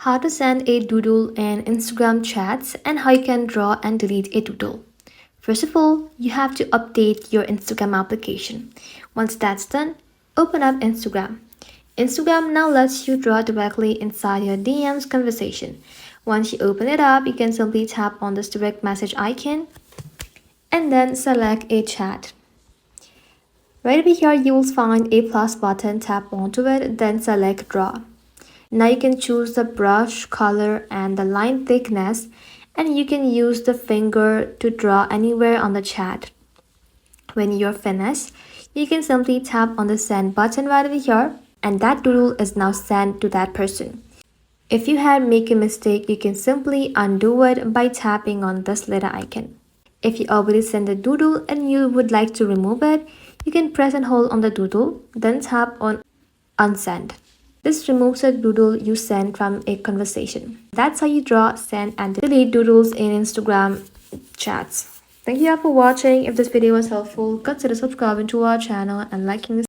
How to send a doodle in Instagram chats and how you can draw and delete a doodle. First of all, you have to update your Instagram application. Once that's done, open up Instagram. Instagram now lets you draw directly inside your DMs conversation. Once you open it up, you can simply tap on this direct message icon and then select a chat. Right over here, you will find a plus button, tap onto it, then select draw. Now you can choose the brush color and the line thickness, and you can use the finger to draw anywhere on the chat. When you're finished, you can simply tap on the send button right over here, and that doodle is now sent to that person. If you had made a mistake, you can simply undo it by tapping on this little icon. If you already sent a doodle and you would like to remove it, you can press and hold on the doodle, then tap on unsend. This removes a doodle you sent from a conversation. That's how you draw, send, and delete doodles in Instagram chats. Thank you all for watching. If this video was helpful, consider subscribing to our channel and liking this